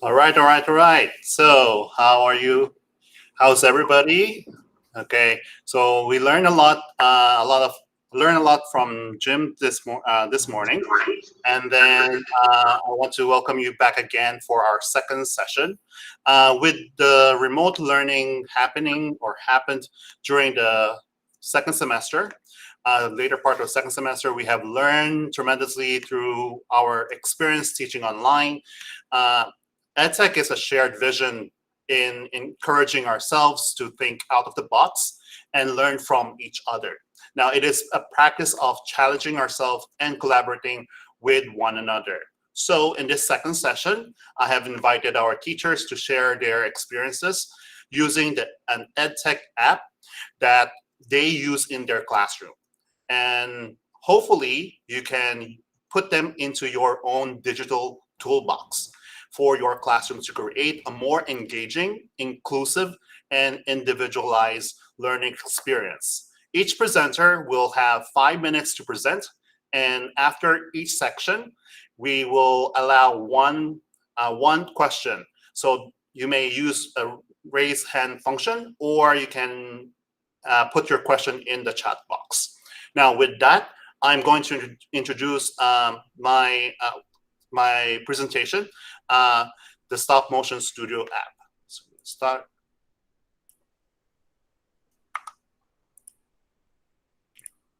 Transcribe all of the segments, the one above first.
All right. So, how are you? How's everybody? Okay. So we learned a lot from Jim this morning, and then I want to welcome you back again for our second session. With the remote learning happening or happened during the second semester, later part of the second semester, we have learned tremendously through our experience teaching online. Uh, EdTech is a shared vision in encouraging ourselves to think out of the box and learn from each other. Now, it is a practice of challenging ourselves and collaborating with one another. So, in this second session, I have invited our teachers to share their experiences using an EdTech app that they use in their classroom. And hopefully, you can put them into your own digital toolbox for your classroom to create a more engaging, inclusive, and individualized learning experience. Each presenter will have 5 minutes to present, and after each section, we will allow one question. So you may use a raise hand function, or you can put your question in the chat box. Now, with that, I'm going to introduce my presentation, uh, the Stop Motion Studio app. So start.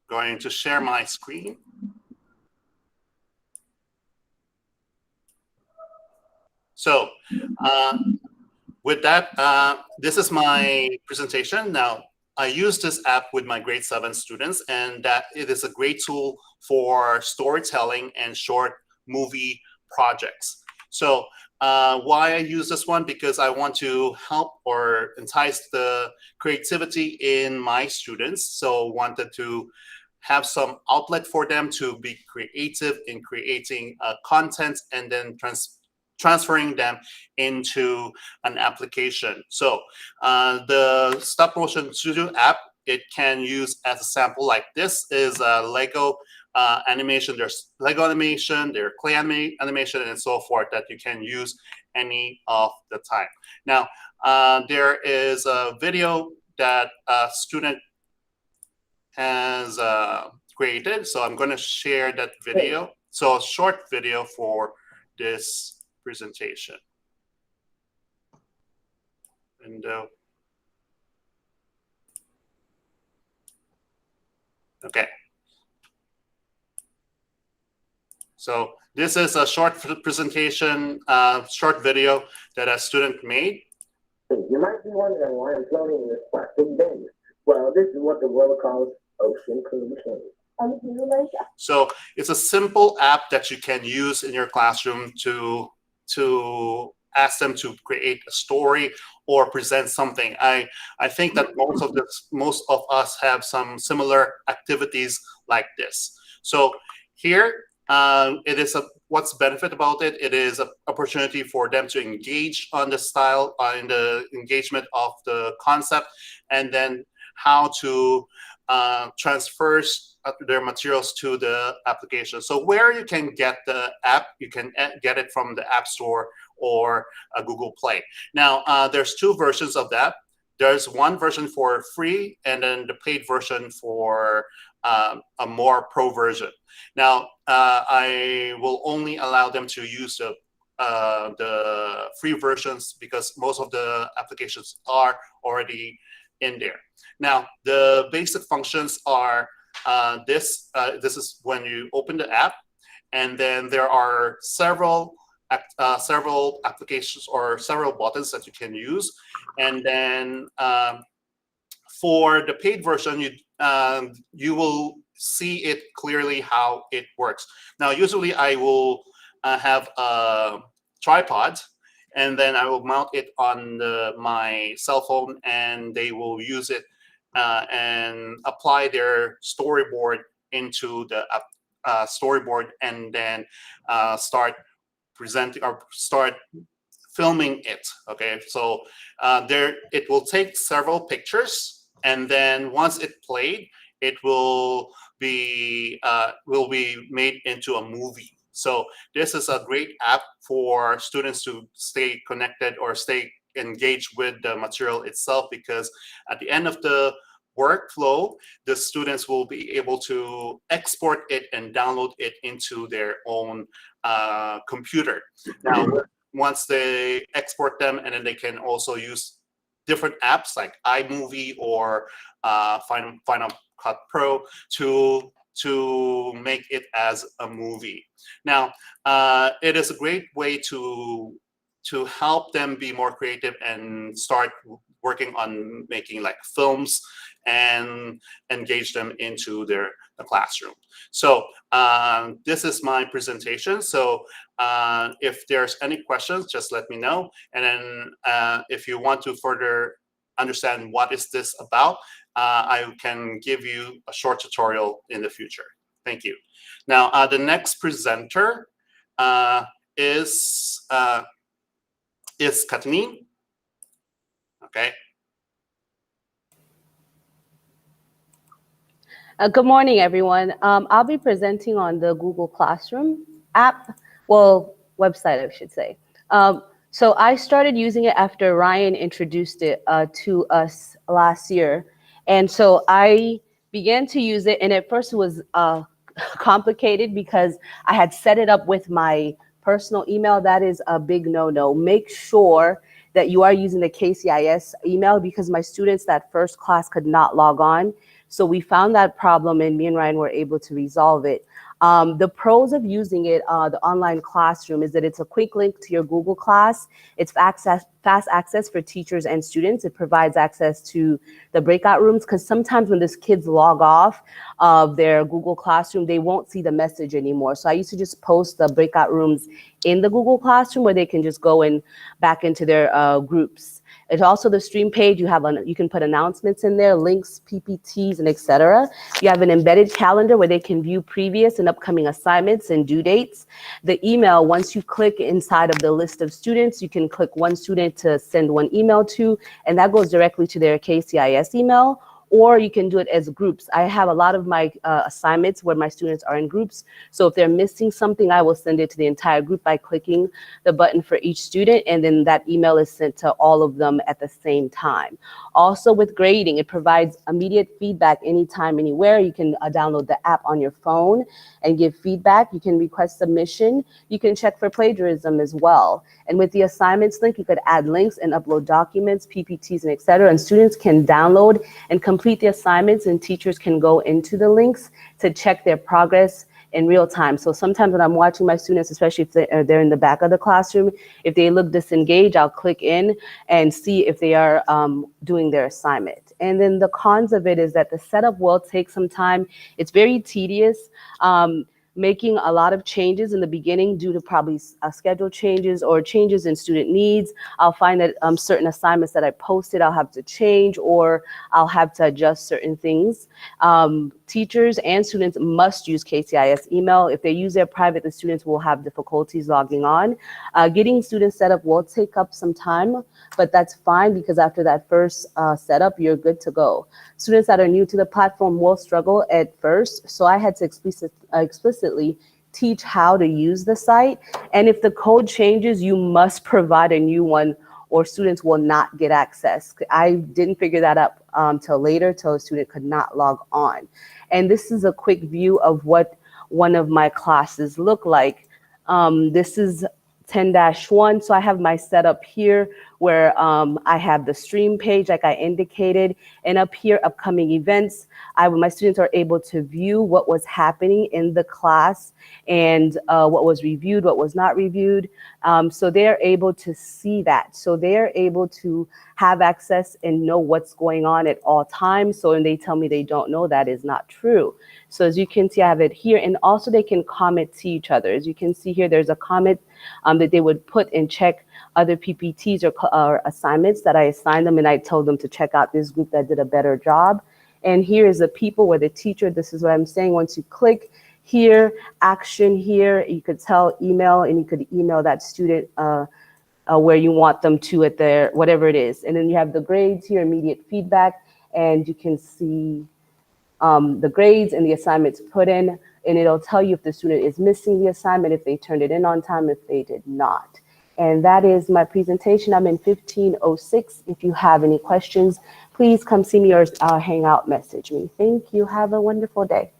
Going to share my screen. So with that, this is my presentation. Now, I use this app with my grade 7 students, and that it is a great tool for storytelling and short movie projects. So why I use this one? Because I want to help or entice the creativity in my students. So wanted to have some outlet for them to be creative in creating content and then transferring them into an application. So the Stop Motion Studio app, it can use as a sample like this is a Lego animation. There's Lego animation, there's clay animation, and so forth that you can use any of the time. Now, there is a video that a student has created. So I'm going to share that video. So a short video for this presentation. Window. Okay. So this is a short presentation, short video that a student made. You might be wondering why I'm floating in this plastic bin. Well, this is what the world calls ocean pollution. So it's a simple app that you can use in your classroom to ask them to create a story or present something. I think that most of us have some similar activities like this. So here it is what's benefit about it. It is an opportunity for them to engage on the style, in the engagement of the concept, and then how to transfer their materials to the application. So where you can get the app, you can get it from the App Store or Google Play. Now, there's two versions of that. There's one version for free, and then the paid version for a more pro version. Now, I will only allow them to use the free versions because most of the applications are already in there. Now, the basic functions are this is when you open the app, and then there are several applications or several buttons that you can use. And then for the paid version, you will see it clearly how it works. Now, usually I will have a tripod, and then I will mount it on my cell phone, and they will use it and apply their storyboard into the storyboard, and then start presenting or start filming it. Okay, so it will take several pictures, and then once it played, it will be made into a movie. So this is a great app for students to stay connected or stay engaged with the material itself, because at the end of the workflow, the students will be able to export it and download it into their own computer. Now, once they export them, and then they can also use different apps like iMovie or Final Cut Pro to make it as a movie. Now, it is a great way to help them be more creative and start working on making like films and engage them into the classroom. So this is my presentation. So if there's any questions, just let me know. And then if you want to further understand what is this about, I can give you a short tutorial in the future. Thank you. Now, the next presenter is Kathleen. Okay. Good morning, everyone. I'll be presenting on the Google Classroom app, well, website, I should say. So I started using it after Ryan introduced it to us last year. And so I began to use it, and at first it was complicated because I had set it up with my personal email. That is a big no-no. Make sure that you are using the KCIS email, because my students that first class could not log on. So we found that problem, and me and Ryan were able to resolve it. The pros of using it, the online classroom, is that it's a quick link to your Google Class. It's fast access for teachers and students. It provides access to the breakout rooms, because sometimes when these kids log off of their Google Classroom, they won't see the message anymore. So I used to just post the breakout rooms in the Google Classroom where they can just go in back into their groups. It's also the stream page. You can put announcements in there, links, PPTs, and etc. You have an embedded calendar where they can view previous and upcoming assignments and due dates. The email, once you click inside of the list of students, you can click one student to send one email to, and that goes directly to their KCIS email. Or you can do it as groups. I have a lot of my assignments where my students are in groups. So if they're missing something, I will send it to the entire group by clicking the button for each student, and then that email is sent to all of them at the same time. Also with grading, it provides immediate feedback anytime, anywhere. You can download the app on your phone and give feedback. You can request submission. You can check for plagiarism as well. And with the assignments link, you could add links and upload documents, PPTs, and etc. And students can download and complete the assignments, and teachers can go into the links to check their progress in real time. So sometimes when I'm watching my students, especially if they're in the back of the classroom, if they look disengaged, I'll click in and see if they are doing their assignment. And then the cons of it is that the setup will take some time. It's very tedious. Making a lot of changes in the beginning due to probably schedule changes or changes in student needs. I'll find that certain assignments that I posted, I'll have to change, or I'll have to adjust certain things. Teachers and students must use KCIS email. If they use their private, the students will have difficulties logging on. Getting students set up will take up some time, but that's fine, because after that first setup, you're good to go. Students that are new to the platform will struggle at first, so I had to explicitly teach how to use the site. And if the code changes, you must provide a new one, or students will not get access. I didn't figure that out till later, till a student could not log on. And this is a quick view of what one of my classes look like. This is 10-1. So I have my setup here where I have the stream page like I indicated, and up here, upcoming events. My students are able to view what was happening in the class and what was reviewed, what was not reviewed. So they're able to see that. So they're able to have access and know what's going on at all times. So when they tell me they don't know, that is not true. So as you can see, I have it here. And also they can comment to each other. As you can see here, there's a comment that they would put and check other PPTs or assignments that I assigned them, and I told them to check out this group that did a better job. And here is the people where the teacher, this is what I'm saying, once you click here, action here, you could tell email, and you could email that student where you want them to at their, whatever it is. And then you have the grades here, immediate feedback, and you can see the grades and the assignments put in. and it'll tell you if the student is missing the assignment, if they turned it in on time, if they did not. And that is my presentation. I'm in 1506. If you have any questions, please come see me or hang out, message me. Thank you. Have a wonderful day.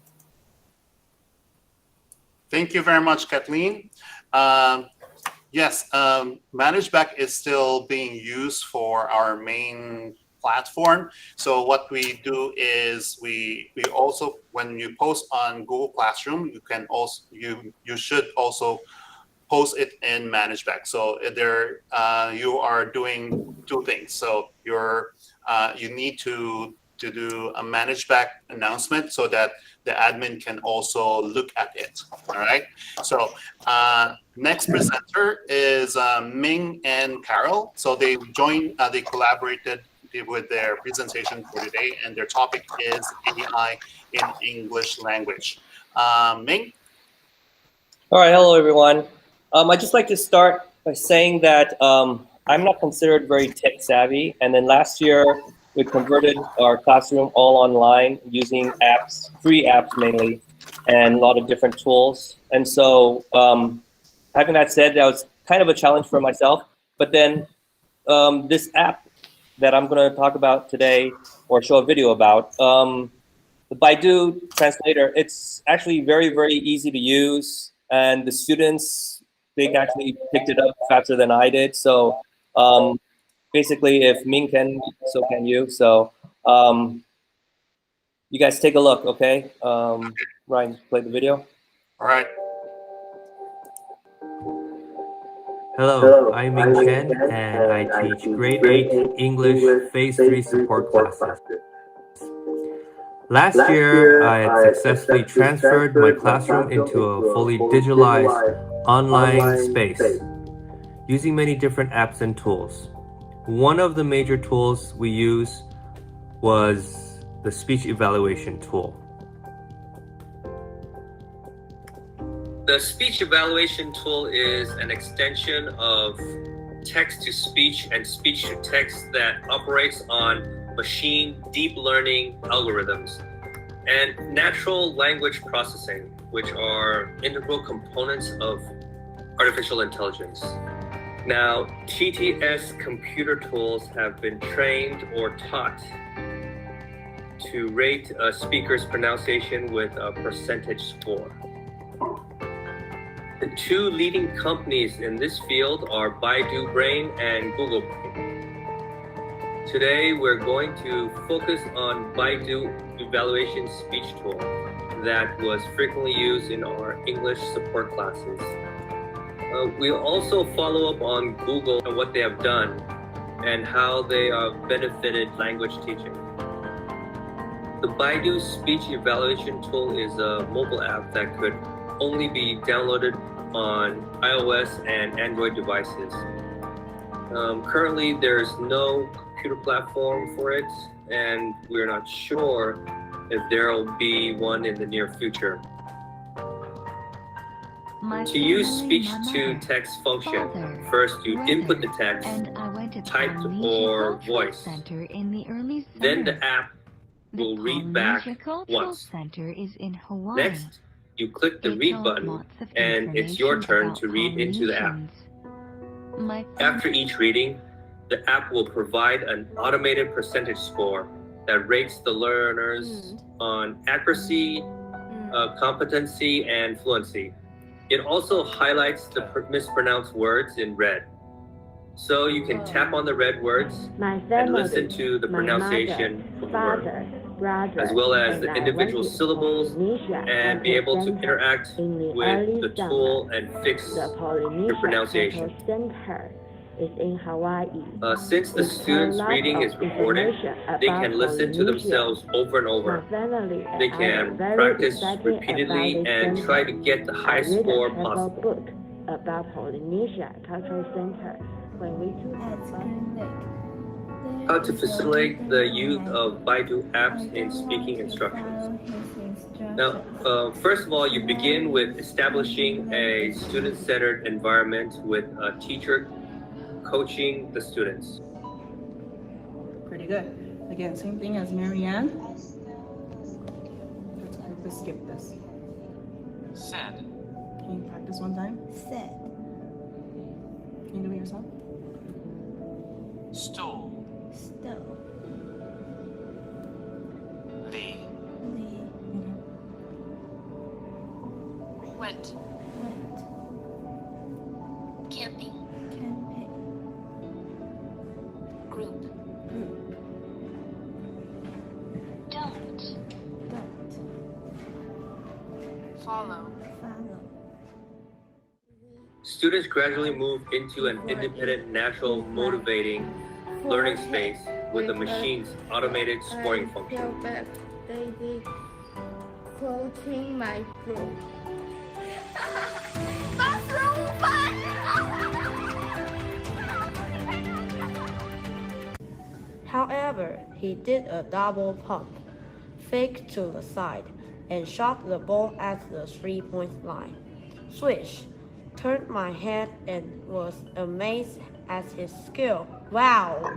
Thank you very much, Kathleen. Yes, ManageBack is still being used for our main platform. So what we do is we also, when you post on Google Classroom, you can also you should also post it in ManageBack. So there you are doing two things. So you need to do a ManageBack announcement so that the admin can also look at it. All right. So next presenter is Ming and Carol. So they collaborated with their presentation for today, and their topic is AI in English language. Ming? All right, hello everyone. I'd just like to start by saying that I'm not considered very tech savvy, and then last year we converted our classroom all online using apps, free apps mainly, and a lot of different tools. And so having that said, that was kind of a challenge for myself, but then this app that I'm going to talk about today or show a video about, the Baidu translator, it's actually very, very easy to use. And the students, they actually picked it up faster than I did. So basically, if Ming can, so can you. So you guys take a look, okay? Ryan, play the video. All right. Hello, I'm Ming Chen, and I teach grade 8 English Phase 3 support classes. Last year, I had successfully transferred my classroom into a fully digitalized online space using many different apps and tools. One of the major tools we use was the speech evaluation tool. The speech evaluation tool is an extension of text-to-speech and speech-to-text that operates on machine deep learning algorithms and natural language processing, which are integral components of artificial intelligence. Now, TTS computer tools have been trained or taught to rate a speaker's pronunciation with a percentage score. The two leading companies in this field are Baidu Brain and Google Brain. Today, we're going to focus on Baidu Evaluation Speech Tool that was frequently used in our English support classes. We'll also follow up on Google and what they have done and how they have benefited language teaching. The Baidu Speech Evaluation Tool is a mobile app that could only be downloaded on iOS and Android devices. Currently, there's no computer platform for it, and we're not sure if there will be one in the near future. To use speech-to-text function, first you input the text, typed or voice. Then the app will read back once. Next, you click the read button, and it's your turn to read into the app. After each reading, the app will provide an automated percentage score that rates the learners on accuracy, competency, and fluency. It also highlights the mispronounced words in red. So you can tap on the red words and listen to the pronunciation of the word, as well as the individual syllables, and be able to interact with the tool and fix your pronunciation. Since the student's reading is recorded, they can listen to themselves over and over. They can practice repeatedly and try to get the highest score possible. How to facilitate the use of Baidu apps in speaking instructions. Now, first of all, you begin with establishing a student-centered environment with a teacher coaching the students. Pretty good. Again, same thing as Marianne. Let's skip this. Said. Can you practice one time? Said. Can you do it yourself? Stole. Stole. The. The. Went. Went. Camping. Camping. Group. Group. Don't. Don't. Follow. Follow. Students gradually move into an independent, natural, motivating learning space with the machine's automated scoring function. I feel bad. They did closing my group. That's so fun! However, he did a double pump, fake to the side, and shot the ball at the 3-point line. Swish, turned my head and was amazed at his skill. Wow!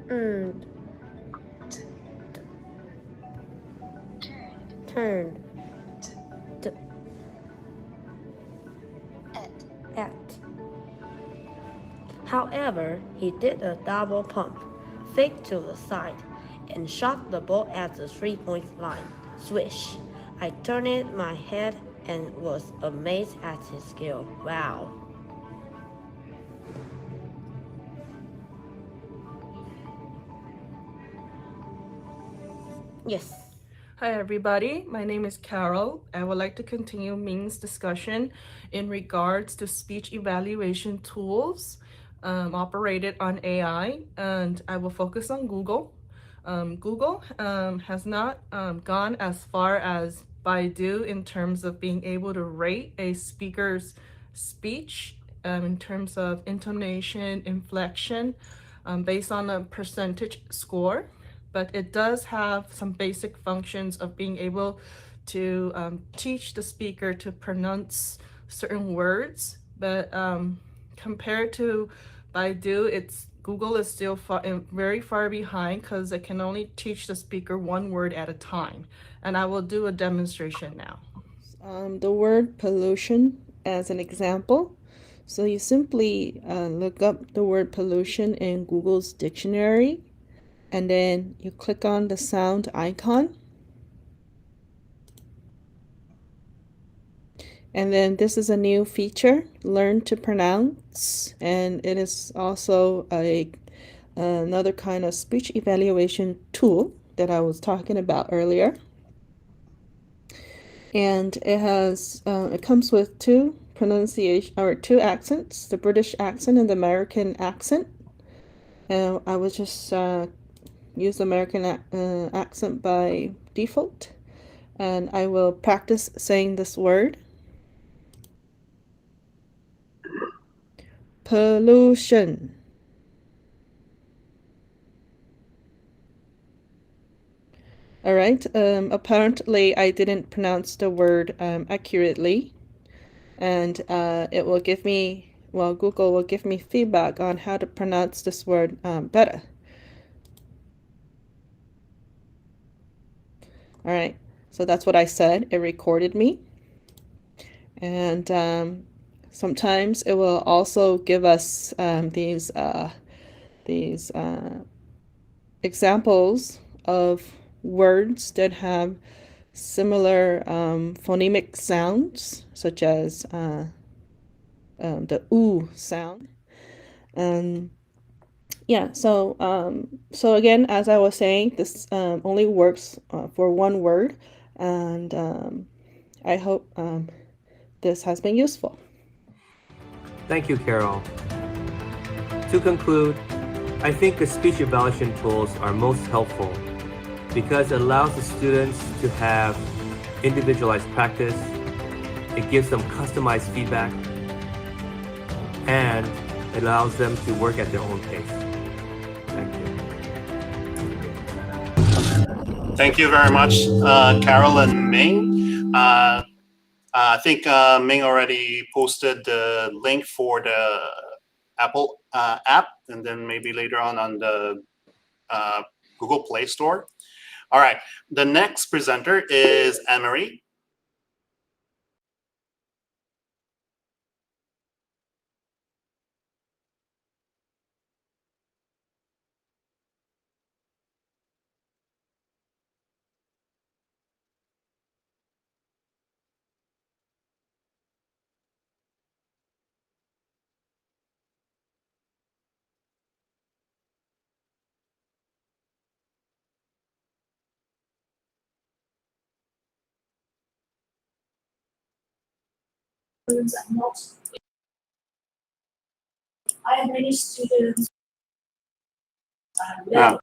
And. Turned. At. However, he did a double pump, fake to the side, and shot the ball at the 3-point line. Swish. I turned my head and was amazed at his skill. Wow. Yes. Hi everybody, my name is Carol. I would like to continue Ming's discussion in regards to speech evaluation tools operated on AI, and I will focus on Google. Google has not gone as far as Baidu in terms of being able to rate a speaker's speech in terms of intonation, inflection, based on a percentage score. But it does have some basic functions of being able to teach the speaker to pronounce certain words. But compared to Baidu, Google is still very far behind because it can only teach the speaker one word at a time. And I will do a demonstration now. The word pollution as an example. So you simply look up the word pollution in Google's dictionary, and then you click on the sound icon. And then this is a new feature, learn to pronounce, and it is also another kind of speech evaluation tool that I was talking about earlier. And it comes with two accents, the British accent and the American accent. And I would just use the American accent by default, and I will practice saying this word. Pollution. All right, apparently I didn't pronounce the word accurately, and it will give me, Google will give me feedback on how to pronounce this word better. All right, so that's what I said. It recorded me. And sometimes it will also give us these examples of words that have similar phonemic sounds, such as the oo sound. Yeah, so again, as I was saying, this only works for one word, and I hope this has been useful. Thank you, Carol. To conclude, I think the speech evaluation tools are most helpful because it allows the students to have individualized practice, it gives them customized feedback, and it allows them to work at their own pace. Thank you. Thank you very much, Carol and Ming. I think Ming already posted the link for the Apple app, and then maybe later on the Google Play Store. All right, the next presenter is Anne-Marie. I have many students. Ah.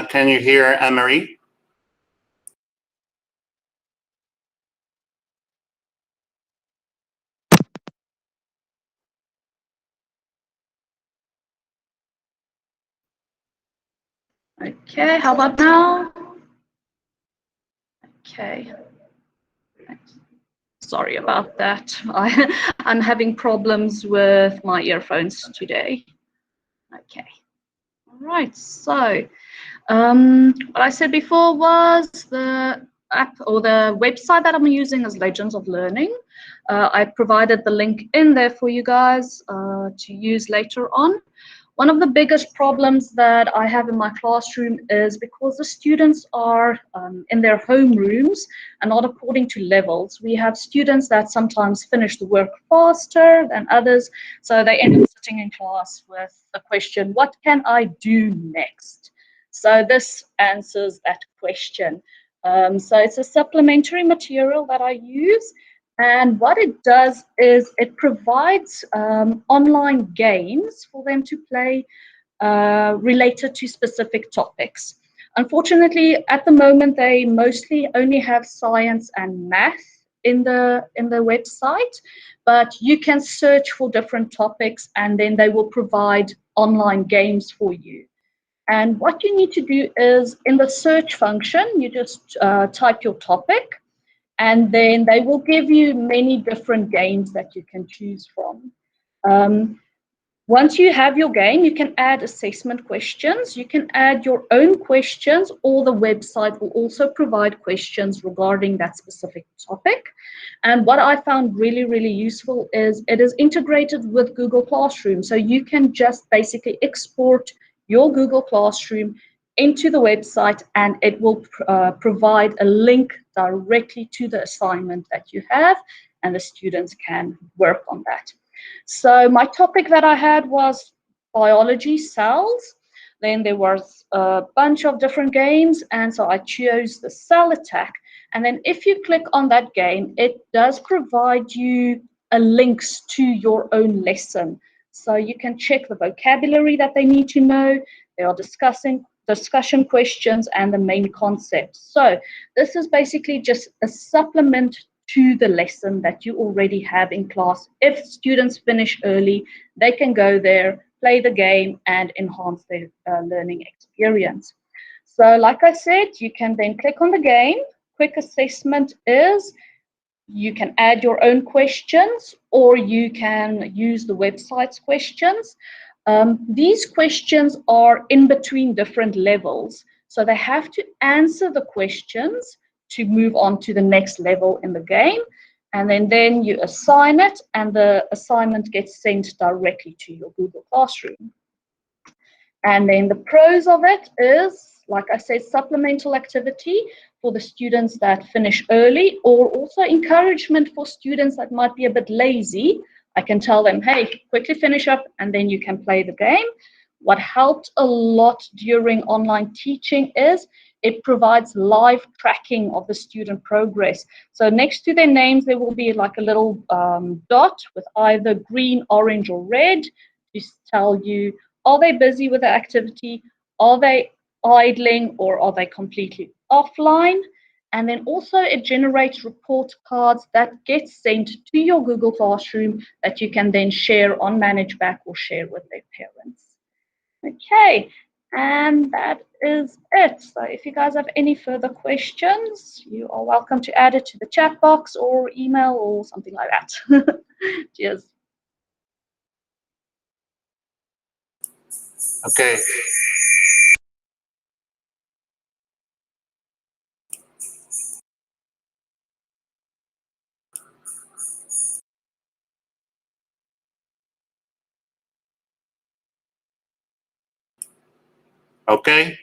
Can you hear Anne-Marie? Okay, how about now? Okay. Sorry about that. I'm having problems with my earphones today. Okay. All right. So, what I said before was the app or the website that I'm using is Legends of Learning. I provided the link in there for you guys to use later on. One of the biggest problems that I have in my classroom is because the students are in their home rooms and not according to levels. We have students that sometimes finish the work faster than others, so they end up sitting in class with the question, what can I do next? So this answers that question. So it's a supplementary material that I use. And what it does is it provides online games for them to play related to specific topics. Unfortunately, at the moment, they mostly only have science and math in the website, but you can search for different topics and then they will provide online games for you. And what you need to do is in the search function, you just type your topic, and then they will give you many different games that you can choose from. Once you have your game, you can add assessment questions, you can add your own questions, or the website will also provide questions regarding that specific topic. And what I found really, really useful is it is integrated with Google Classroom. So you can just basically export your Google Classroom into the website and it will provide a link directly to the assignment that you have and the students can work on that. So my topic that I had was biology cells. Then there was a bunch of different games, and so I chose the cell attack. And then if you click on that game, it does provide you a links to your own lesson. So you can check the vocabulary that they need to know. They are discussion questions and the main concepts. So this is basically just a supplement to the lesson that you already have in class. If students finish early, they can go there, play the game, and enhance their learning experience. So like I said, you can then click on the game. Quick assessment is you can add your own questions or you can use the website's questions. These questions are in between different levels. So they have to answer the questions to move on to the next level in the game. And then you assign it and the assignment gets sent directly to your Google Classroom. And then the pros of it is, like I said, supplemental activity for the students that finish early, or also encouragement for students that might be a bit lazy. I can tell them, hey, quickly finish up and then you can play the game. What helped a lot during online teaching is it provides live tracking of the student progress. So next to their names, there will be like a little dot with either green, orange, or red to tell you, are they busy with the activity? Are they idling or are they completely offline? And then also it generates report cards that get sent to your Google Classroom that you can then share on ManageBack or share with their parents. Okay, And that is it. So if you guys have any further questions, you are welcome to add it to the chat box or email or something like that. Cheers. Okay. Okay.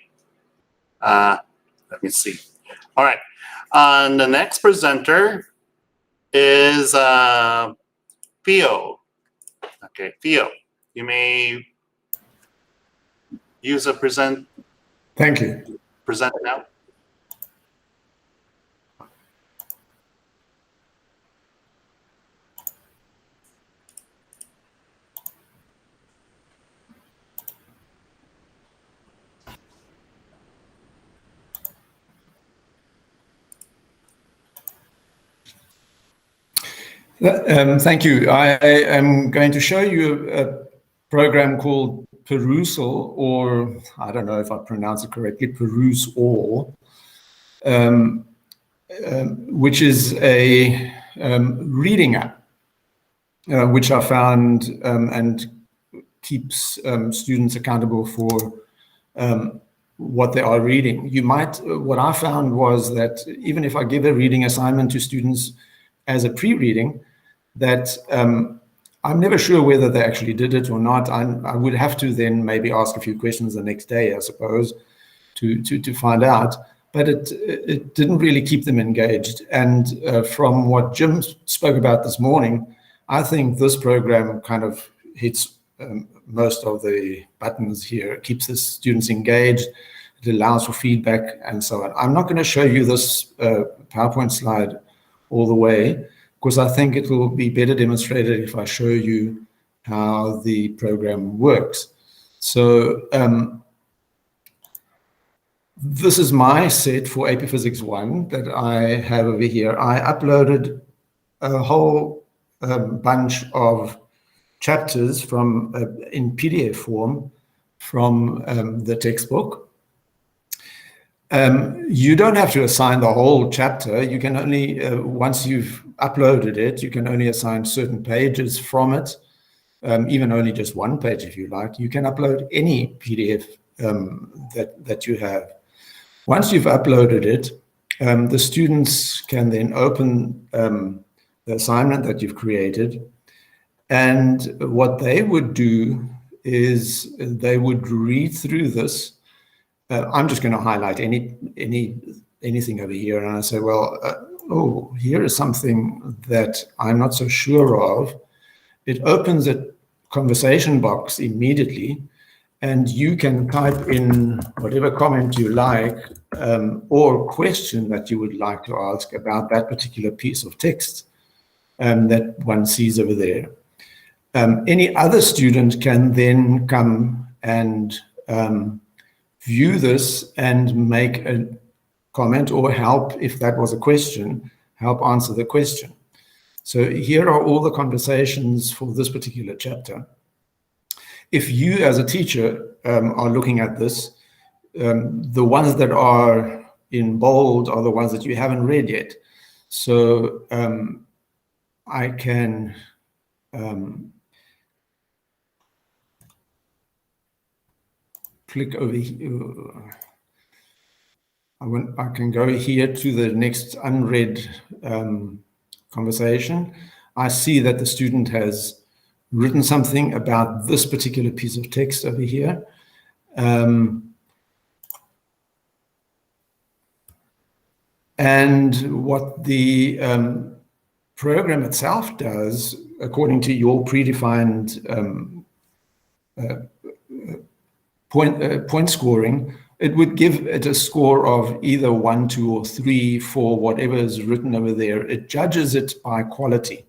Let me see. All right. And the next presenter is Theo. Okay, Theo, you may use a present Thank you. now. Thank you. I am going to show you a program called Perusal, or I don't know if I pronounce it correctly, Peruse All, which is a reading app, which I found and keeps students accountable for what they are reading. What I found was that even if I give a reading assignment to students as a pre-reading, that I'm never sure whether they actually did it or not. I would have to then maybe ask a few questions the next day, I suppose, to find out. But it didn't really keep them engaged. And from what Jim spoke about this morning, I think this program kind of hits most of the buttons here. It keeps the students engaged. It allows for feedback and so on. I'm not going to show you this PowerPoint slide all the way, because I think it will be better demonstrated if I show you how the program works. So this is my set for AP Physics 1 that I have over here. I uploaded a whole bunch of chapters from in PDF form from the textbook. You don't have to assign the whole chapter. You can only, once you've uploaded it, you can only assign certain pages from it, even only just one page if you like. You can upload any PDF that you have. Once you've uploaded it, the students can then open the assignment that you've created. And what they would do is they would read through this. I'm just going to highlight anything over here, and I say, well, oh, here is something that I'm not so sure of. It opens a conversation box immediately, and you can type in whatever comment you like or question that you would like to ask about that particular piece of text that one sees over there. Any other student can then come and view this and make a comment or help, if that was a question, help answer the question. So here are all the conversations for this particular chapter. If you as a teacher are looking at this, the ones that are in bold are the ones that you haven't read yet. So I can click over here. I can go here to the next unread conversation. I see that the student has written something about this particular piece of text over here. And what the program itself does, according to your predefined point scoring, it would give it a score of either 1, 2, or 3 for whatever is written over there. It judges it by quality.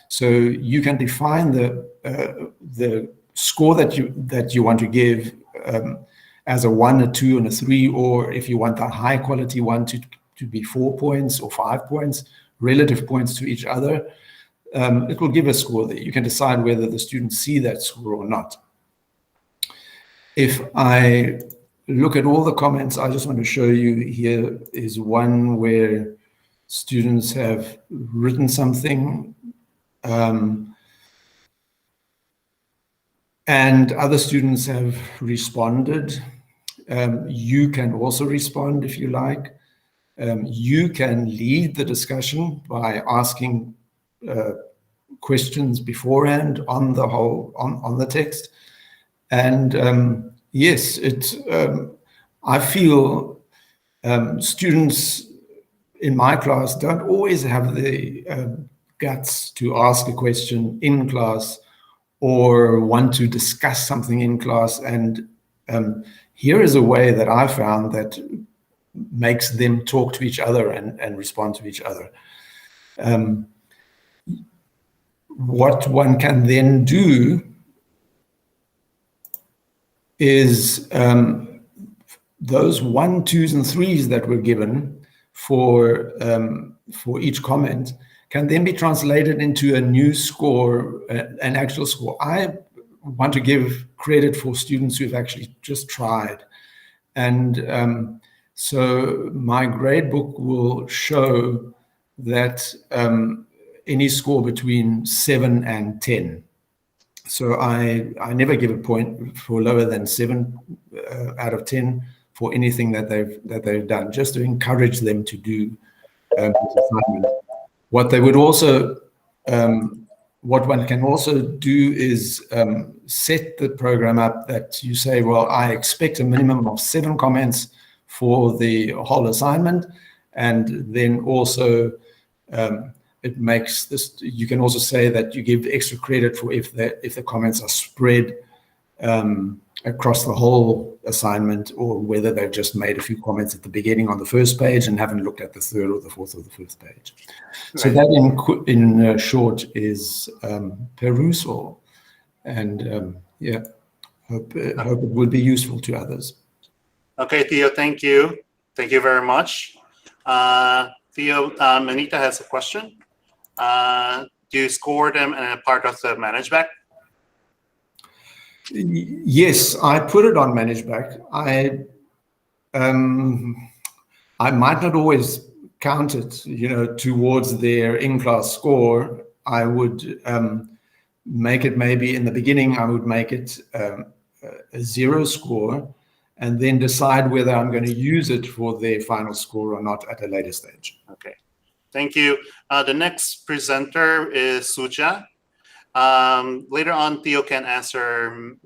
So you can define the score that you want to give as a 1, a 2, and a 3, or if you want the high quality one to be 4 points or 5 points, relative points to each other. It will give a score there. You can decide whether the students see that score or not. If I look at all the comments, I just want to show you here is one where students have written something and other students have responded. You can also respond if you like. You can lead the discussion by asking questions beforehand on the text. And yes, I feel students in my class don't always have the guts to ask a question in class or want to discuss something in class. And here is a way that I found that makes them talk to each other and respond to each other. What one can then do is those 1, 2s, and 3s that were given for each comment can then be translated into a new score, an actual score. I want to give credit for students who've actually just tried. And so my grade book will show that any score between 7 and 10. So I never give a point for lower than 7 out of 10 for anything that they've done, just to encourage them to do this assignment. What they would also, what one can also do is set the program up that you say, well, I expect a minimum of 7 comments for the whole assignment, and then also it makes this. You can also say that you give extra credit for if the comments are spread across the whole assignment, or whether they've just made a few comments at the beginning on the first page and haven't looked at the 3rd or the 4th or the 5th page. Right. So that in short is perusal, and yeah, hope it will be useful to others. Okay, Theo, thank you. Thank you very much. Theo, Anita has a question. Do you score them in a part of the ManageBack? Yes, I put it on ManageBack. I might not always count it, towards their in-class score. I would make it, maybe in the beginning, I would make it a 0 score, and then decide whether I'm going to use it for their final score or not at a later stage. Okay, thank you. The next presenter is Suja. Later on, Theo can answer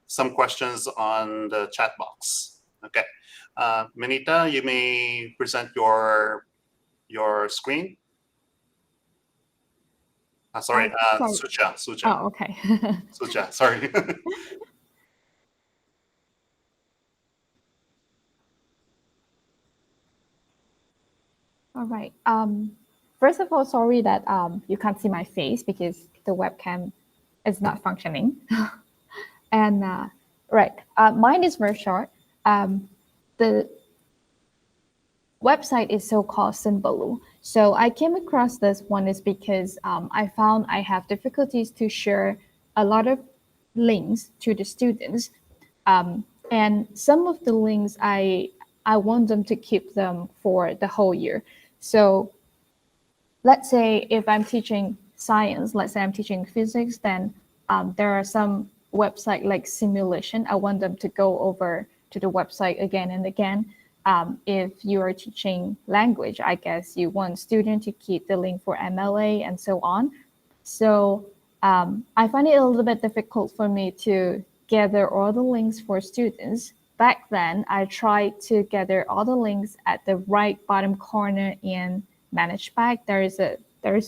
some questions on the chat box. Okay, Manita, you may present your screen. Sorry, Suja. Oh, okay. Suja, sorry. All right. First of all, sorry that you can't see my face because the webcam is not functioning. And right, mine is very short. The website is so-called Symbaloo. So I came across this one is because I found I have difficulties to share a lot of links to the students. And some of the links, I want them to keep them for the whole year. So let's say if I'm teaching science, let's say I'm teaching physics, then there are some website like simulation. I want them to go over to the website again and again. If you are teaching language, I guess you want students to keep the link for MLA and so on. So I find it a little bit difficult for me to gather all the links for students. Back then, I tried to gather all the links at the right bottom corner in ManageBack. There is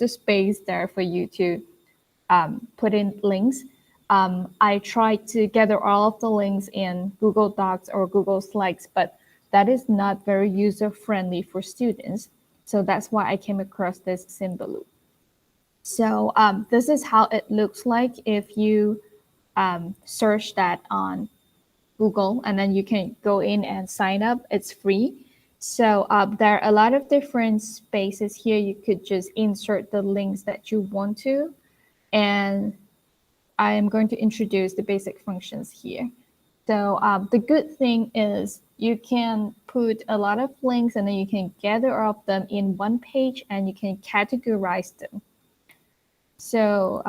a space there for you to put in links. I tried to gather all of the links in Google Docs or Google Slides, but that is not very user-friendly for students. So that's why I came across this Symbaloo. So this is how it looks like if you search that on Google, and then you can go in and sign up. It's free. So there are a lot of different spaces here. You could just insert the links that you want to. And I am going to introduce the basic functions here. So the good thing is you can put a lot of links and then you can gather all of them in one page and you can categorize them. So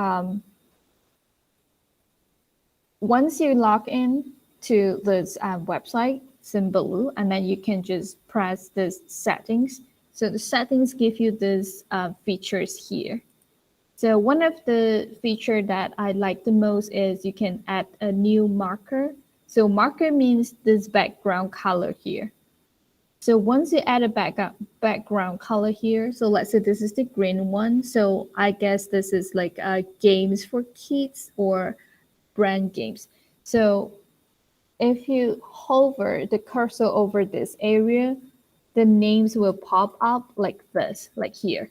once you log in to this website, Symbaloo, and then you can just press this settings. So the settings give you these features here. So one of the feature that I like the most is you can add a new marker. So marker means this background color here. So once you add a background color here, so let's say this is the green one. So I guess this is like games for kids or brand games. So if you hover the cursor over this area, the names will pop up like this, like here.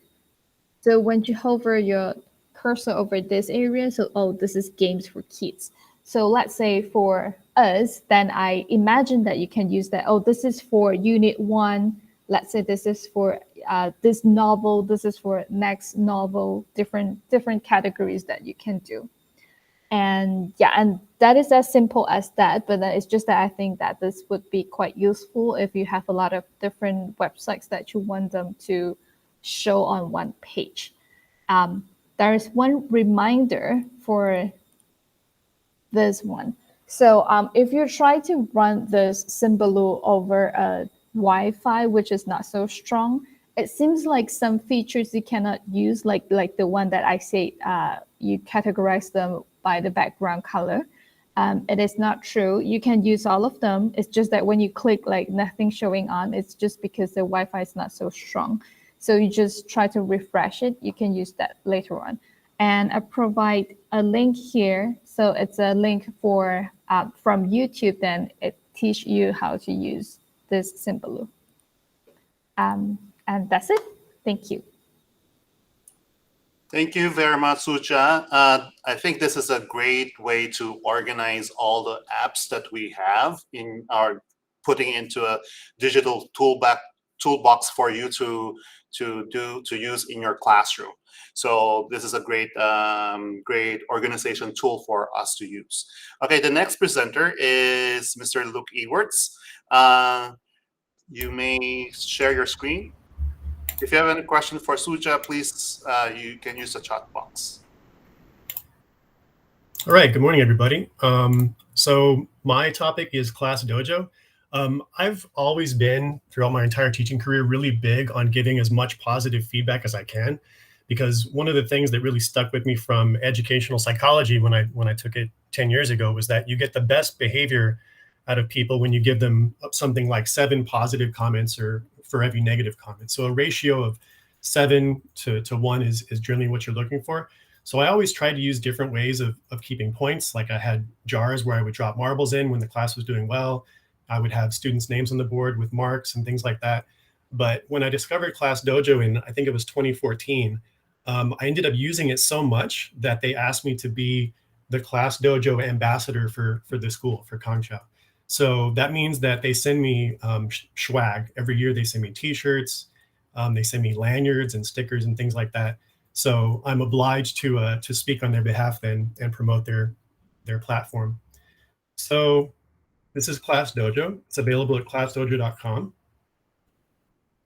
So when you hover your cursor over this area, so, oh, this is games for kids. So let's say for us, then I imagine that you can use that. Oh, this is for unit 1. Let's say this is for this novel. This is for next novel, different categories that you can do. And yeah, and that is as simple as that. But then it's just that I think that this would be quite useful if you have a lot of different websites that you want them to show on one page. There is one reminder for this one. So if you try to run this Symbaloo over a Wi-Fi, which is not so strong, it seems like some features you cannot use, like the one that I say you categorize them by the background color. It is not true. You can use all of them. It's just that when you click like nothing showing on, it's just because the Wi-Fi is not so strong. So you just try to refresh it. You can use that later on. And I provide a link here. So it's a link for from YouTube. Then it teaches you how to use this Symbaloo. And that's it. Thank you. Thank you very much, Sucha. I think this is a great way to organize all the apps that we have in our putting into a digital toolbox for you to use in your classroom. So this is a great organization tool for us to use. Okay, the next presenter is Mr. Luke Ewarts. You may share your screen. If you have any question for Suja, please, you can use the chat box. All right, good morning, everybody. So my topic is Class Dojo. I've always been, throughout my entire teaching career, really big on giving as much positive feedback as I can, because one of the things that really stuck with me from educational psychology when I took it 10 years ago was that you get the best behavior out of people when you give them something like 7 positive comments or for every negative comment. So a ratio of 7 to 1 is generally what you're looking for. So I always tried to use different ways of keeping points. Like I had jars where I would drop marbles in when the class was doing well. I would have students' names on the board with marks and things like that. But when I discovered Class Dojo in, I think it was 2014, I ended up using it so much that they asked me to be the Class Dojo ambassador for the school, for Kangchao. So that means that they send me swag. Every year they send me t-shirts, they send me lanyards and stickers and things like that. So I'm obliged to speak on their behalf then and promote their platform. So this is Class Dojo. It's available at classdojo.com.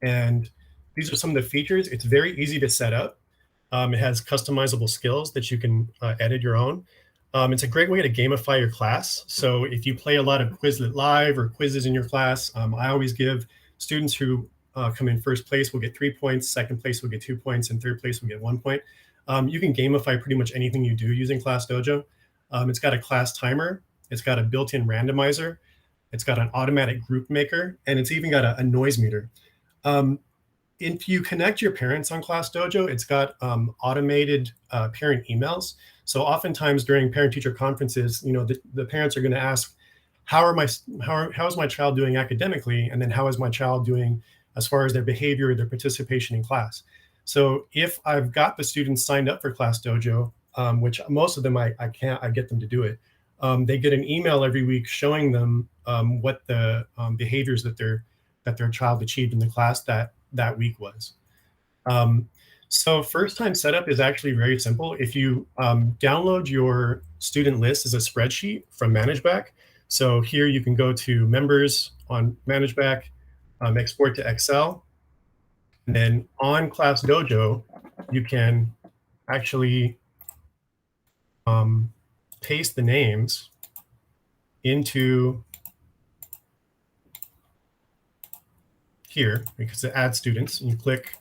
And these are some of the features. It's very easy to set up. It has customizable skills that you can edit your own. It's a great way to gamify your class. So if you play a lot of Quizlet Live or quizzes in your class, I always give students who come in first place will get 3 points, second place will get 2 points, and third place will get 1 point. You can gamify pretty much anything you do using Class Dojo. It's got a class timer. It's got a built-in randomizer. It's got an automatic group maker, and it's even got a noise meter. If you connect your parents on Class Dojo, it's got automated parent emails. So oftentimes during parent-teacher conferences, the parents are going to ask, how is my child doing academically, and then how is my child doing as far as their behavior, their participation in class. So if I've got the students signed up for Class Dojo, which most of them I get them to do it, they get an email every week showing them what the behaviors that their child achieved in the class that week was. So first time setup is actually very simple. If you download your student list as a spreadsheet from ManageBack, So here you can go to members on ManageBack, export to Excel, and then on Class Dojo, you can actually paste the names into here because it adds students, and you click,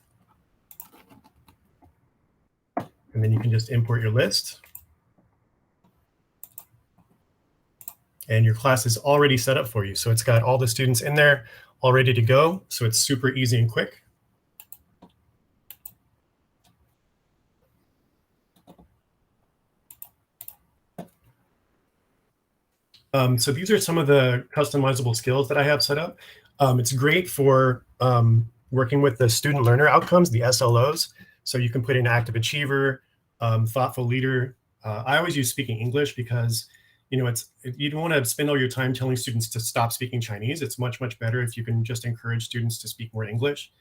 and then you can just import your list. And your class is already set up for you. So it's got all the students in there all ready to go. So it's super easy and quick. So these are some of the customizable skills that I have set up. It's great for working with the student learner outcomes, the SLOs. So you can put in active achiever, thoughtful leader. I always use speaking English because you don't want to spend all your time telling students to stop speaking Chinese. It's much, much better if you can just encourage students to speak more English.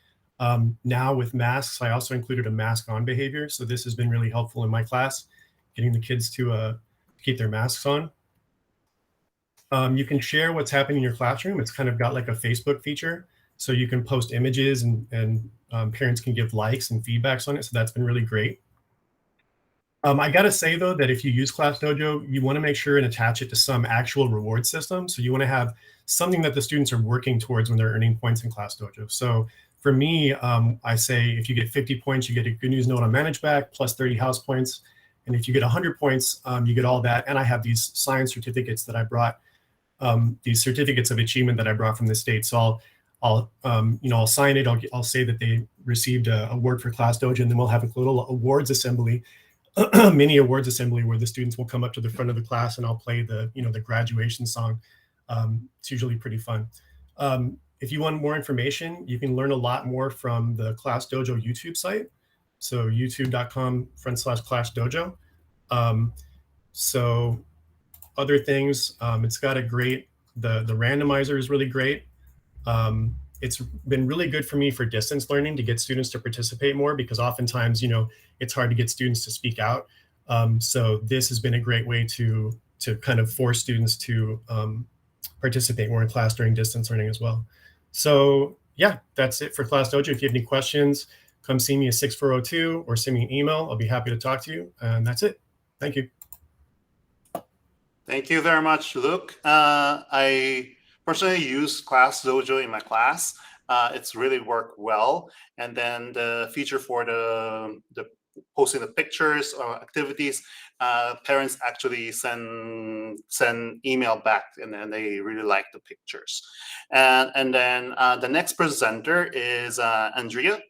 Now with masks, I also included a mask on behavior. So this has been really helpful in my class, getting the kids to keep their masks on. You can share what's happening in your classroom. It's kind of got like a Facebook feature. So you can post images and parents can give likes and feedbacks on it. So that's been really great. I got to say, though, that if you use Class Dojo, you want to make sure and attach it to some actual reward system. So you want to have something that the students are working towards when they're earning points in Class Dojo. So for me, I say if you get 50 points, you get a good news note on ManageBack plus 30 house points. And if you get 100 points, you get all that. And I have these science certificates that I brought, these certificates of achievement that I brought from the state. So I'll sign it. I'll say that they received a award for Class Dojo, and then we'll have a little awards assembly. Mini awards assembly where the students will come up to the front of the class and I'll play the graduation song. It's usually pretty fun. If you want more information, you can learn a lot more from the Class Dojo YouTube site. So youtube.com/Class Dojo. So other things, it's got a great, the randomizer is really great. It's been really good for me for distance learning to get students to participate more because oftentimes, it's hard to get students to speak out. So this has been a great way to kind of force students to participate more in class during distance learning as well. So yeah, that's it for Class Dojo. If you have any questions, come see me at 6402 or send me an email. I'll be happy to talk to you. And that's it. Thank you. Thank you very much, Luke. I personally use Class Dojo in my class. It's really worked well. And then the feature for the posting the pictures or activities, parents actually send email back, and then they really like the pictures. And then the next presenter is Andrea.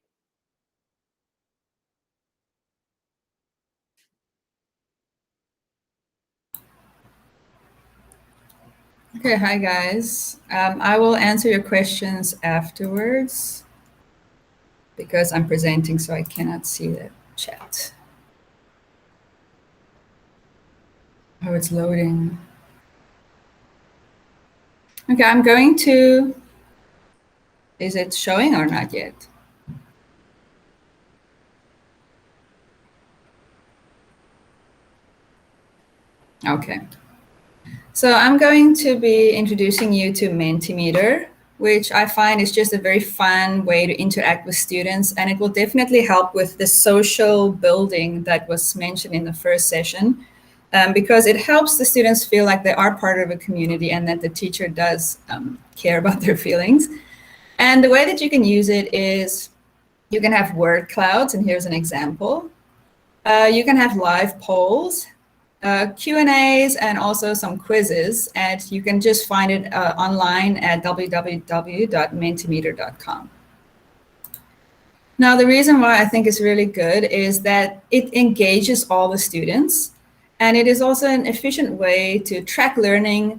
Okay, hi guys. I will answer your questions afterwards because I'm presenting, so I cannot see the chat. Oh, it's loading. Okay, I'm going to, is it showing or not yet? Okay. So I'm going to be introducing you to Mentimeter, which I find is just a very fun way to interact with students, and it will definitely help with the social building that was mentioned in the first session, because it helps the students feel like they are part of a community and that the teacher does care about their feelings. And the way that you can use it is you can have word clouds, and here's an example. You can have live polls, Q&As, and also some quizzes, and you can just find it online at www.mentimeter.com. Now, the reason why I think it's really good is that it engages all the students, and it is also an efficient way to track learning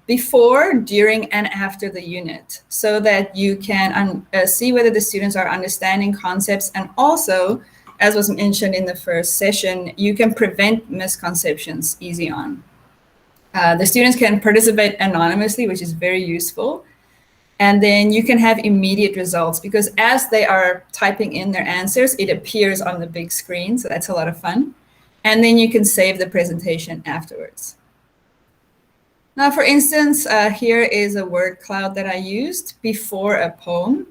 before, during, and after the unit, so that you can see whether the students are understanding concepts, and also, as was mentioned in the first session, you can prevent misconceptions easy on. The students can participate anonymously, which is very useful. And then you can have immediate results because as they are typing in their answers, it appears on the big screen. So that's a lot of fun. And then you can save the presentation afterwards. Now, for instance, here is a word cloud that I used before a poem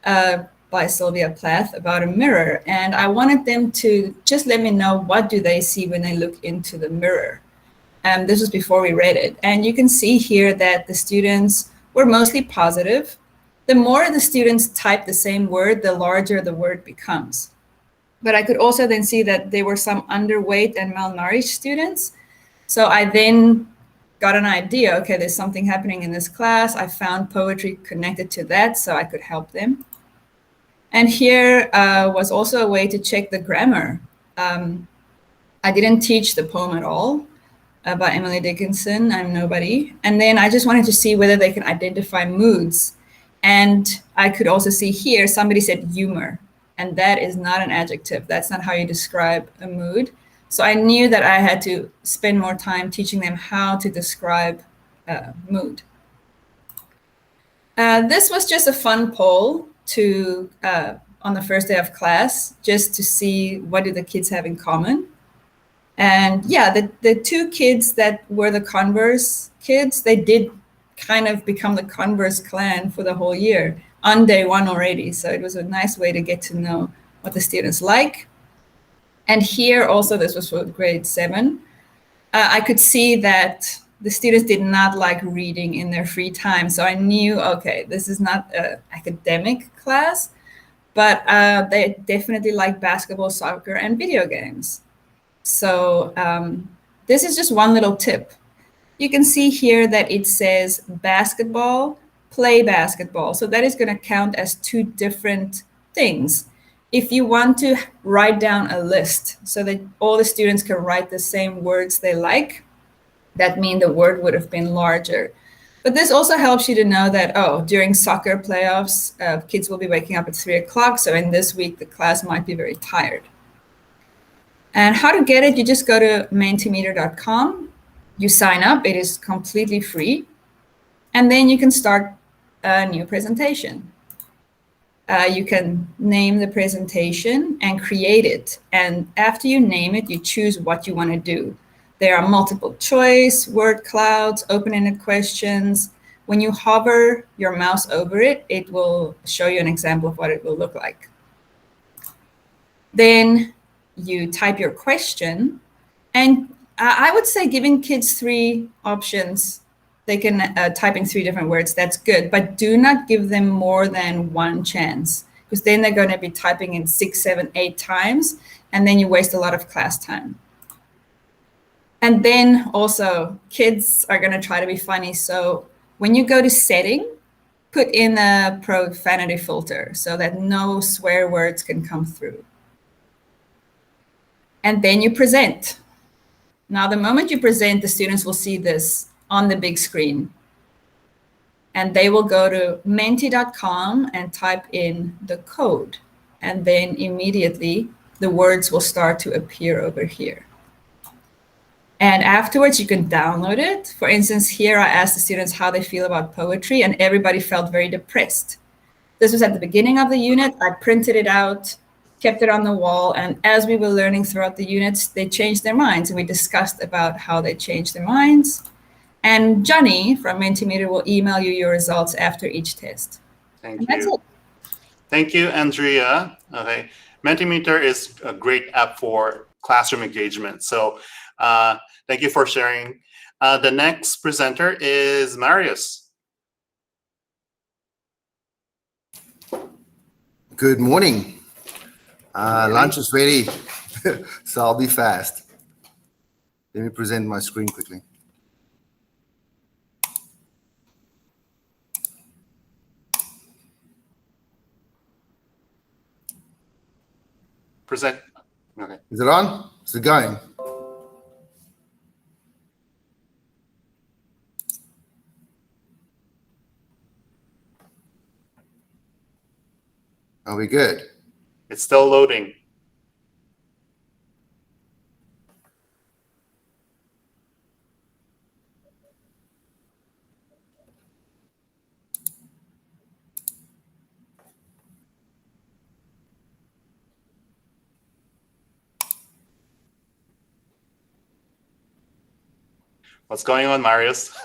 by Sylvia Plath about a mirror. And I wanted them to just let me know what do they see when they look into the mirror. And this was before we read it. And you can see here that the students were mostly positive. The more the students type the same word, the larger the word becomes. But I could also then see that there were some underweight and malnourished students. So I then got an idea, okay, there's something happening in this class. I found poetry connected to that, so I could help them. And here was also a way to check the grammar. I didn't teach the poem at all by Emily Dickinson, I'm Nobody. And then I just wanted to see whether they can identify moods. And I could also see here, somebody said humor. And that is not an adjective. That's not how you describe a mood. So I knew that I had to spend more time teaching them how to describe mood. This was just a fun poll to on the first day of class, just to see what do the kids have in common. And yeah, the two kids that were the Converse kids, they did kind of become the Converse clan for the whole year on day one already. So it was a nice way to get to know what the students like. And here also, this was for grade 7, I could see that the students did not like reading in their free time. So I knew, okay, this is not an academic class, but they definitely like basketball, soccer, and video games. So this is just one little tip. You can see here that it says basketball, play basketball. So that is going to count as 2 different things. If you want to write down a list so that all the students can write the same words they like, that means the word would have been larger. But this also helps you to know that, oh, during soccer playoffs, kids will be waking up at 3 o'clock. So in this week, the class might be very tired. And how to get it, you just go to mentimeter.com, you sign up, it is completely free, and then you can start a new presentation. You can name the presentation and create it. And after you name it, you choose what you want to do. There are multiple choice, word clouds, open-ended questions. When you hover your mouse over it, it will show you an example of what it will look like. Then you type your question, and I would say giving kids 3 options, they can type in 3 different words, that's good, but do not give them more than 1 chance, because then they're going to be typing in 6, 7, 8 times, and then you waste a lot of class time. And then also, kids are going to try to be funny, so when you go to setting, put in a profanity filter so that no swear words can come through. And then you present. Now, the moment you present, the students will see this on the big screen. And they will go to menti.com and type in the code. And then immediately, the words will start to appear over here. And afterwards, you can download it. For instance, here I asked the students how they feel about poetry, and everybody felt very depressed. This was at the beginning of the unit. I printed it out, kept it on the wall, and as we were learning throughout the units, they changed their minds, and we discussed about how they changed their minds. And Johnny from Mentimeter will email you your results after each test. Thank you. Thank you, Andrea. Okay, Mentimeter is a great app for classroom engagement. So thank you for sharing. The next presenter is Marius. Good morning. Lunch is ready, so I'll be fast. Let me present my screen quickly. Present. Okay. Is it on? Is it going? Are we good? It's still loading. What's going on, Marius?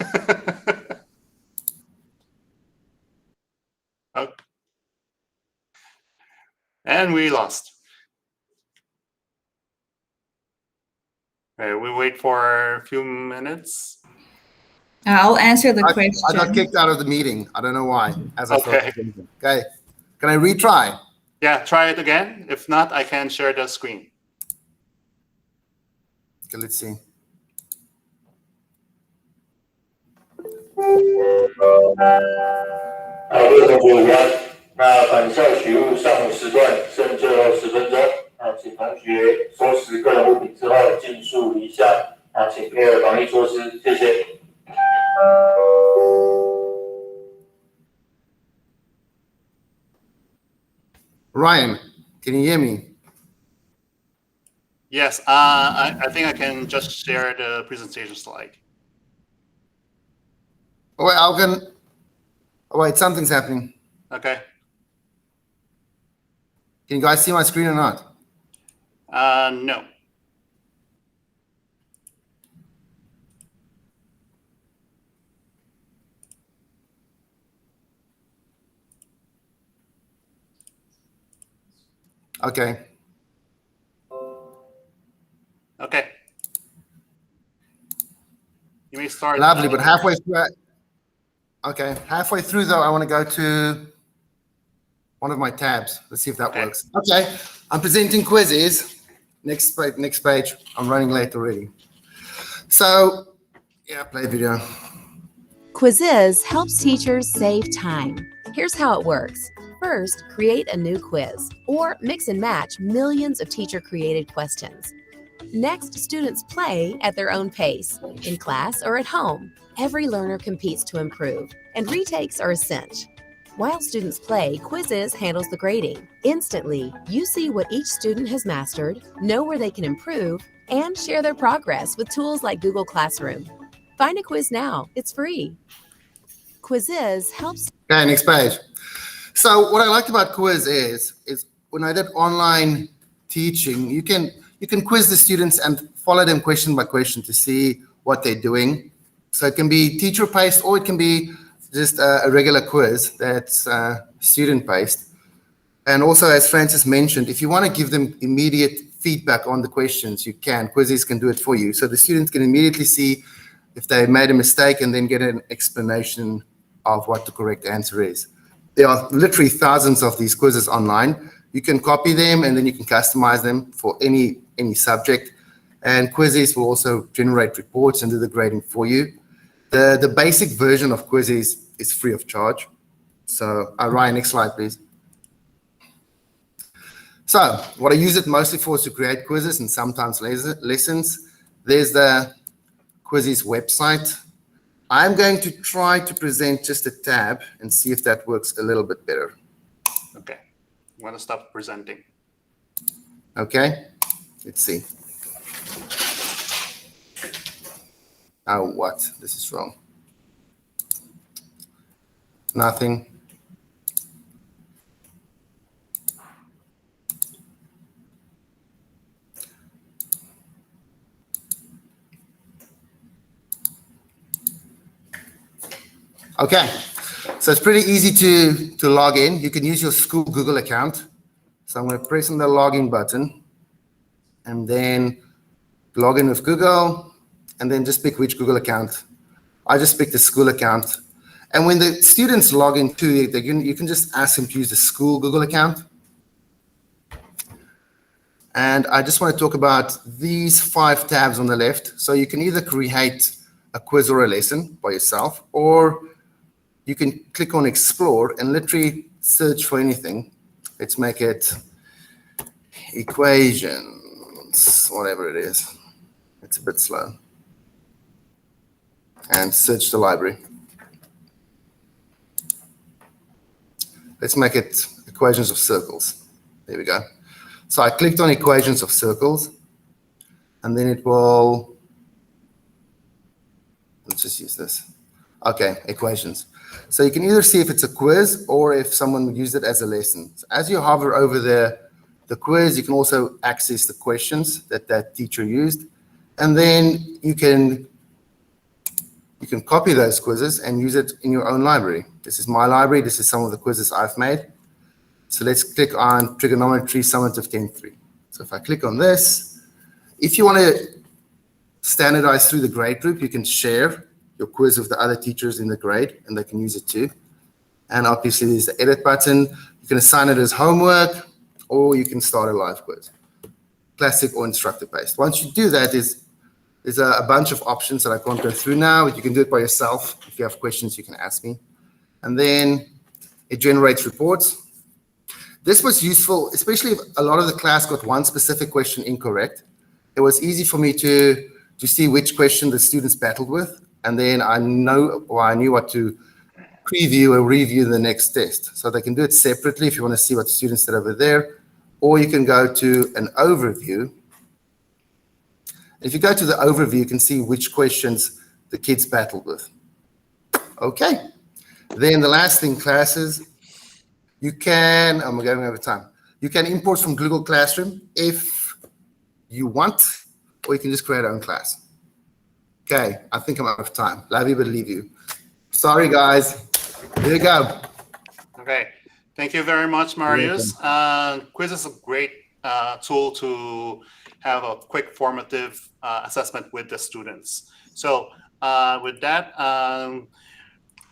Oh. And we lost. Okay, we wait for a few minutes. I'll answer the question. I got kicked out of the meeting. I don't know why. As I Okay. Okay. Can I retry? Yeah, try it again. If not, I can share the screen. Okay, let's see. 好，各位同学午安。那返校取物上午时段剩最后10分钟，请同学收拾个人物品之后尽速离校。请配合防疫措施，谢谢。Ryan, can you hear me? Yes, I think I can just share the presentation slide. Oh, wait, oh, wait, something's happening. Okay. Can you guys see my screen or not? No. Okay. Okay. You may start. Lovely, but halfway through. Okay, halfway through though, I want to go to one of my tabs. Let's see if that works. Okay, I'm presenting quizzes. Next page. I'm running late already. So, yeah, play video. Quizzes helps teachers save time. Here's how it works. First, create a new quiz, or mix and match millions of teacher-created questions. Next, students play at their own pace, in class or at home. Every learner competes to improve, and retakes are a cinch. While students play, Quizzes handles the grading. Instantly, you see what each student has mastered, know where they can improve, and share their progress with tools like Google Classroom. Find a quiz now. It's free. Quizzes helps. Okay, next page. So what I liked about quiz is when I did online teaching, you can quiz the students and follow them question by question to see what they're doing. So it can be teacher-paced or it can be just a regular quiz that's student-based. And also, as Francis mentioned, if you want to give them immediate feedback on the questions, you can. Quizzes can do it for you. So the students can immediately see if they made a mistake and then get an explanation of what the correct answer is. There are literally thousands of these quizzes online. You can copy them and then you can customize them for any subject. And Quizzes will also generate reports and do the grading for you. The basic version of Quizzes is free of charge. So Ryan, next slide, please. So what I use it mostly for is to create quizzes and sometimes lessons. There's the Quizzes website. I'm going to try to present just a tab and see if that works a little bit better. Okay. I'm going to stop presenting. Okay. Let's see. Oh, what? This is wrong. Nothing. Okay, so it's pretty easy to log in. You can use your school Google account. So I'm going to press on the login button and then log in with Google and then just pick which Google account. I just picked the school account. And when the students log into it, you can just ask them to use the school Google account. And I just want to talk about these 5 tabs on the left. So you can either create a quiz or a lesson by yourself, or you can click on Explore and literally search for anything. Let's make it equations, whatever it is. It's a bit slow. And search the library. Let's make it equations of circles. There we go. So I clicked on equations of circles, and then it will, let's just use this. Okay, equations. So you can either see if it's a quiz or if someone would use it as a lesson. So as you hover over the quiz, you can also access the questions that teacher used. And then you can You can copy those quizzes and use it in your own library. This is my library. This is some of the quizzes I've made. So let's click on trigonometry summative 10.3. So if I click on this, if you want to standardize through the grade group, you can share your quiz with the other teachers in the grade and they can use it too. And obviously there's the edit button. You can assign it as homework or you can start a live quiz, classic or instructor based. Once you do that, there's a bunch of options that I can't go through now, but you can do it by yourself. If you have questions, you can ask me. And then it generates reports. This was useful, especially if a lot of the class got one specific question incorrect. It was easy for me to see which question the students battled with, and then I knew what to preview or review the next test. So they can do it separately if you want to see what students did over there, or you can go to an overview. If you go to the overview, you can see which questions the kids battled with. Okay. Then the last thing, classes, you can, I'm going over time. You can import from Google Classroom if you want, or you can just create your own class. Okay, I think I'm out of time. Love you, but leave you. Sorry, guys. Here you go. Okay, thank you very much, Marius. Quiz is a great tool to have a quick formative assessment with the students. So with that,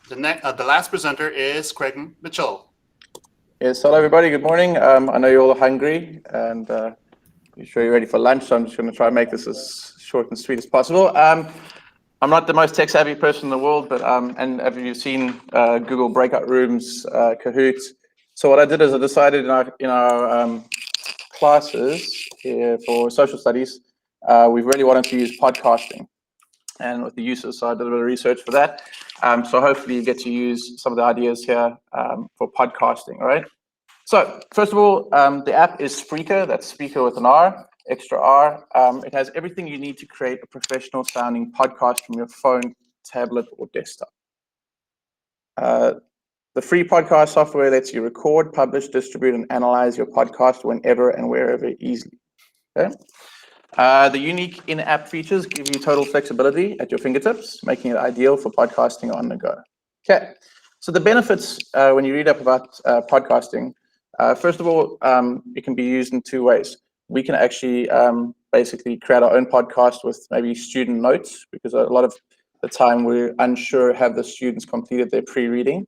the last presenter is Craig Mitchell. Yes, hello everybody, good morning. I know you're all hungry and you're sure you're ready for lunch, so I'm just going to try and make this as short and sweet as possible. I'm not the most tech-savvy person in the world, but and have you seen Google breakout rooms, Kahoot? So what I did is I decided in our classes here for social studies, we really wanted to use podcasting and with the uses, so I did a bit of research for that. So hopefully you get to use some of the ideas here for podcasting, all right? So first of all, the app is Spreaker, that's speaker with an R, extra R. It has everything you need to create a professional sounding podcast from your phone, tablet, or desktop. The free podcast software lets you record, publish, distribute, and analyze your podcast whenever and wherever easily. Okay? The unique in-app features give you total flexibility at your fingertips, making it ideal for podcasting on the go. Okay, so the benefits when you read up about podcasting, first of all, it can be used in two ways. We can actually basically create our own podcast with maybe student notes, because a lot of the time we're unsure have the students completed their pre-reading.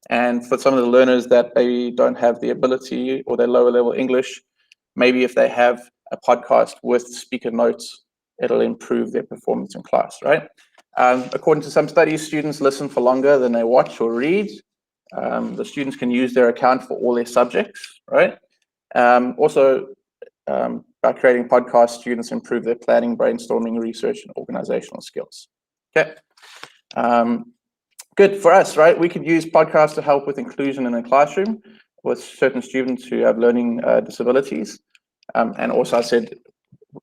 And for some of the learners that maybe don't have the ability or their lower level English, maybe if they have a podcast with speaker notes, it'll improve their performance in class, right? According to some studies, students listen for longer than they watch or read. The students can use their account for all their subjects, right? Also, by creating podcasts, students improve their planning, brainstorming, research, and organizational skills. Okay. Good for us, right? We could use podcasts to help with inclusion in the classroom with certain students who have learning disabilities. And also I said,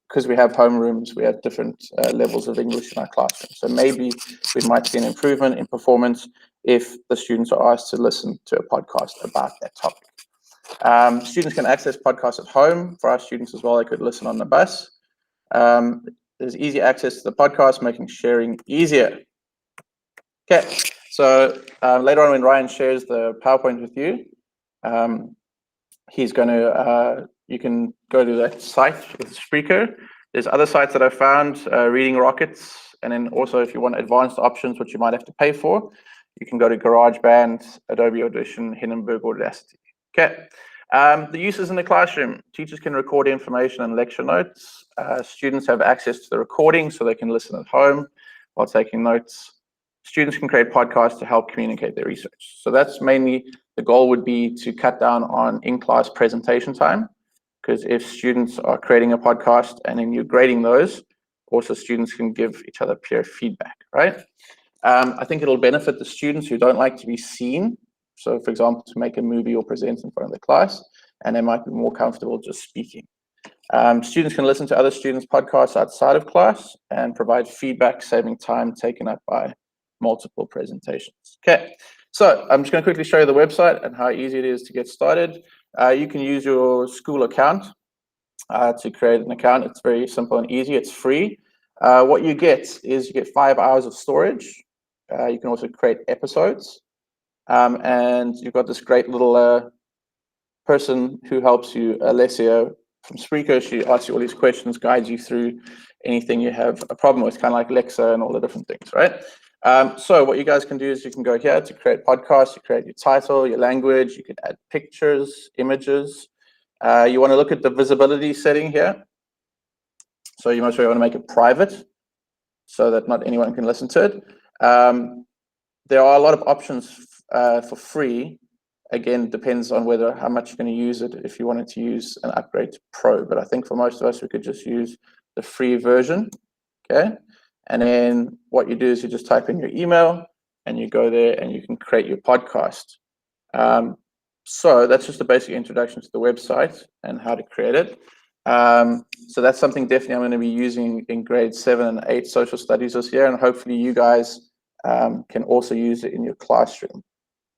because we have homerooms, we have different levels of English in our classroom. So maybe we might see an improvement in performance if the students are asked to listen to a podcast about that topic. Students can access podcasts at home. For our students as well, they could listen on the bus. There's easy access to the podcast, making sharing easier. Okay, so later on when Ryan shares the PowerPoint with you, he's going to, you can go to that site with Spreaker. There's other sites that I found, Reading Rockets, and then also if you want advanced options, which you might have to pay for, you can go to GarageBand, Adobe Audition, Hindenburg, or Audacity. Okay, the uses in the classroom. Teachers can record information and lecture notes. Students have access to the recording so they can listen at home while taking notes. Students can create podcasts to help communicate their research. So that's mainly the goal would be to cut down on in-class presentation time, because if students are creating a podcast and then you're grading those, also students can give each other peer feedback, right? I think it'll benefit the students who don't like to be seen. So for example, to make a movie or present in front of the class, and they might be more comfortable just speaking. Students can listen to other students' podcasts outside of class and provide feedback, saving time taken up by multiple presentations. Okay, so I'm just going to quickly show you the website and how easy it is to get started. You can use your school account to create an account. It's very simple and easy. It's free. What you get is you get 5 hours of storage. You can also create episodes. And you've got this great little person who helps you, Alessio from Spreaker. She asks you all these questions, guides you through anything you have a problem with, kind of like Lexa and all the different things, right? So what you guys can do is you can go here to create podcasts, you create your title, your language, you can add pictures, images. You want to look at the visibility setting here. So you most probably want to make it private so that not anyone can listen to it. There are a lot of options for free. Again, depends on how much you're going to use it, if you wanted to use an upgrade to Pro. But I think for most of us, we could just use the free version, okay? And then what you do is you just type in your email and you go there and you can create your podcast. So that's just a basic introduction to the website and how to create it. So that's something definitely I'm going to be using in grade 7 and 8 social studies this year, and hopefully you guys can also use it in your classroom.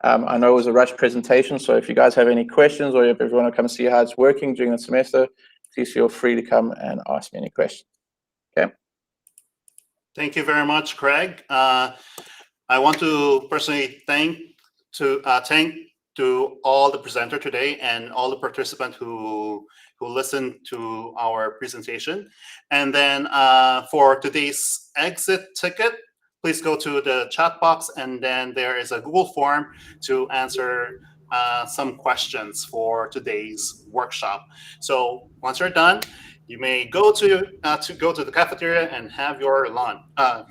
I know it was a rush presentation, so if you guys have any questions or if you want to come see how it's working during the semester, please feel free to come and ask me any questions. Okay. Thank you very much, Craig. I want to personally thank to all the presenter today and all the participants who listened to our presentation. And then for today's exit ticket, please go to the chat box, and then there is a Google form to answer some questions for today's workshop. So once you're done, you may go to the cafeteria and have your lunch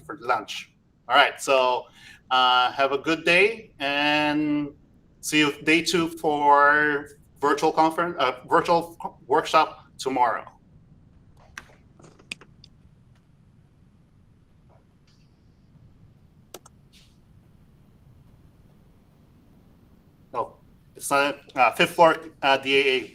for lunch. All right. So have a good day, and see you day 2 for virtual workshop tomorrow. Oh, it's not 5th floor DAA.